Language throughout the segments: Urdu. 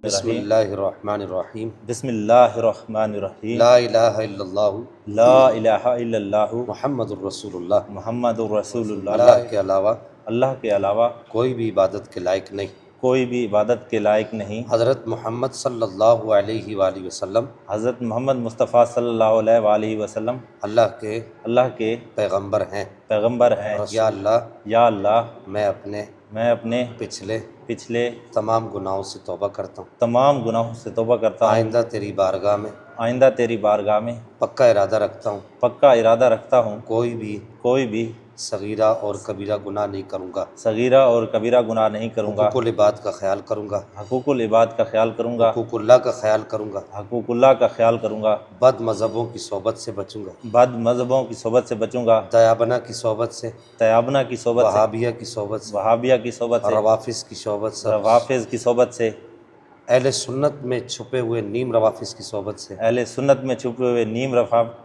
بسم اللہ الرحمن الرحیم۔ بسم اللہ الرحمن الرحیم۔ لا الہ الا اللہ لا الہ الا اللہ محمد الرسول اللہ۔ محمد الرسول اللہ۔ اللہ کے علاوہ اللہ کے علاوہ کوئی بھی عبادت کے لائق نہیں۔ کوئی بھی عبادت کے لائق نہیں۔ حضرت محمد صلی اللہ علیہ وآلہ وسلم حضرت محمد مصطفیٰ صلی اللہ علیہ وآلہ وسلم اللہ کے پیغمبر ہیں۔ پیغمبر ہیں۔ یا اللہ، یا اللہ، میں اپنے پچھلے تمام گناہوں سے توبہ کرتا ہوں۔ تمام گناہوں سے توبہ کرتا ہوں۔ آئندہ تیری بارگاہ میں پکا ارادہ رکھتا ہوں کوئی بھی صغیرہ اور کبیرہ گناہ نہیں کروں گا۔ صغیرہ اور کبیرہ گناہ نہیں کروں گا۔ حقوق العباد کا خیال کروں گا۔ حقوق العباد کا خیال کروں گا۔ حقوق اللہ کا خیال کروں گا۔ حقوق اللہ کا خیال کروں گا۔ بد مذہبوں کی صحبت سے بچوں گا۔ بد مذہبوں کی صحبت سے بچوں گا۔ دیابنا کی صحبت سے، تیابنا کی صحبت سے، وہابیہ کی صحبت سے، وہابیہ کی صحبت سے، روافظ کی صحبت سے، روافظ کی صحبت سے، اہل سنت میں چھپے ہوئے نیم روافظ کی صحبت سے، اہل سنت میں چھپے ہوئے نیم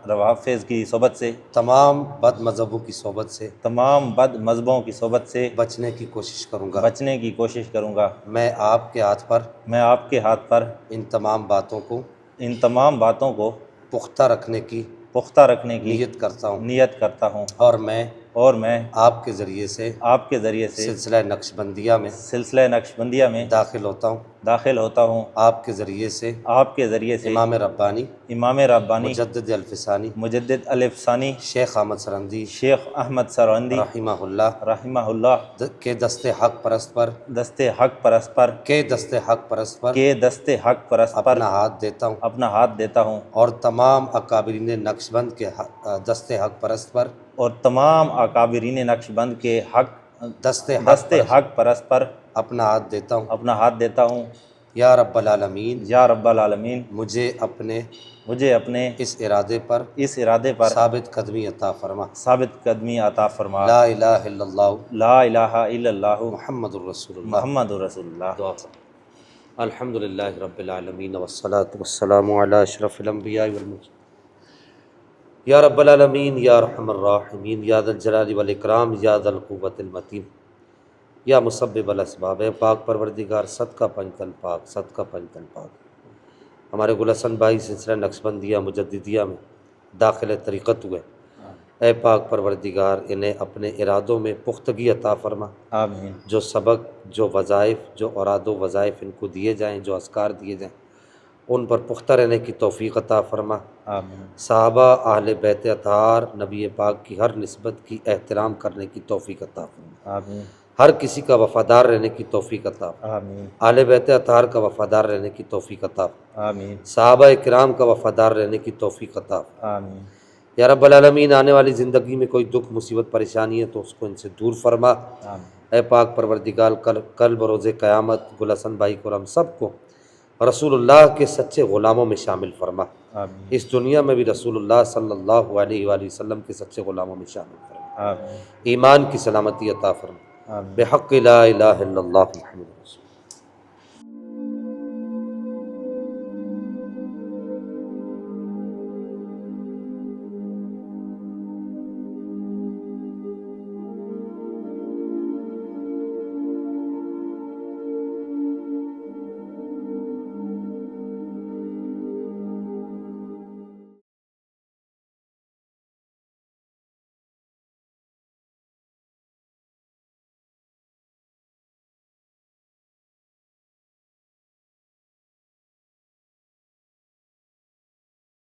روافظ کی صحبت سے، تمام بد مذہبوں کی صحبت سے، تمام بد مذہبوں کی صحبت سے بچنے کی کوشش کروں گا۔ میں آپ کے ہاتھ پر ان تمام باتوں کو پختہ رکھنے کی نیت کرتا ہوں، اور میں آپ کے ذریعے سے سلسلہ نقشبندیہ میں داخل ہوتا ہوں۔ آپ کے ذریعے سے امام ربانی مجدد الفسانی شیخ احمد سرہندی رحمہ اللہ کے دست حق پرست پر اپنا ہاتھ دیتا ہوں، اور تمام اکابرین نقشبند کے دست حق پرست پر دست حق پرست پر اپنا ہاتھ دیتا ہوں۔ یا رب العالمین، مجھے اپنے اس ارادے پر ثابت قدمی عطا فرما۔ لا الہ الا اللہ محمد الرسول اللہ۔ الحمدللہ رب العالمین والصلاة والسلام علی اشرف الانبیاء والمرسلین۔ یا رب العالمین، یا ارحم الراحمین، یا ذا الجلال والاکرام، یا ذا القوۃ المتین، یا مسبب الاسباب، اے پاک پروردگار، صدقہ پنجتن پاک ہمارے گل حسن بھائی سلسلہ نقشبندیہ مجددیہ میں داخل طریقت ہوئے، اے پاک پروردگار انہیں اپنے ارادوں میں پختگی عطا فرما۔ آمین۔ جو سبق، جو وظائف، جو اوراد و وظائف ان کو دیے جائیں، جو اذکار دیے جائیں، ان پر پختہ رہنے کی توفیق عطا فرما۔ آمین۔ صحابہ، اہل بیت اطہار، نبی پاک کی ہر نسبت کی احترام کرنے کی توفیق عطا فرما۔ آمین۔ ہر کسی کا وفادار رہنے کی توفیق عطا فرما۔ آمین۔ اہل بیت اطہار کا وفادار رہنے کی توفیق عطا فرما۔ آمین۔ صحابہ کرام کا وفادار رہنے کی توفیق عطا فرما۔ آمین۔ یا رب العالمین، آنے والی زندگی میں کوئی دکھ، مصیبت، پریشانی ہے تو اس کو ان سے دور فرما۔ آمین۔ اے پاک پروردگار، کل بروز قیامت گل حسن بھائی کو، ہم سب کو رسول اللہ کے سچے غلاموں میں شامل فرما۔ آمین۔ اس دنیا میں بھی رسول اللہ صلی اللہ علیہ وآلہ وسلم کے سچے غلاموں میں شامل فرما۔ آمین۔ ایمان کی سلامتی عطا فرما۔ آمین۔ بحق لا الہ الا اللہ محمد رسول اللہ۔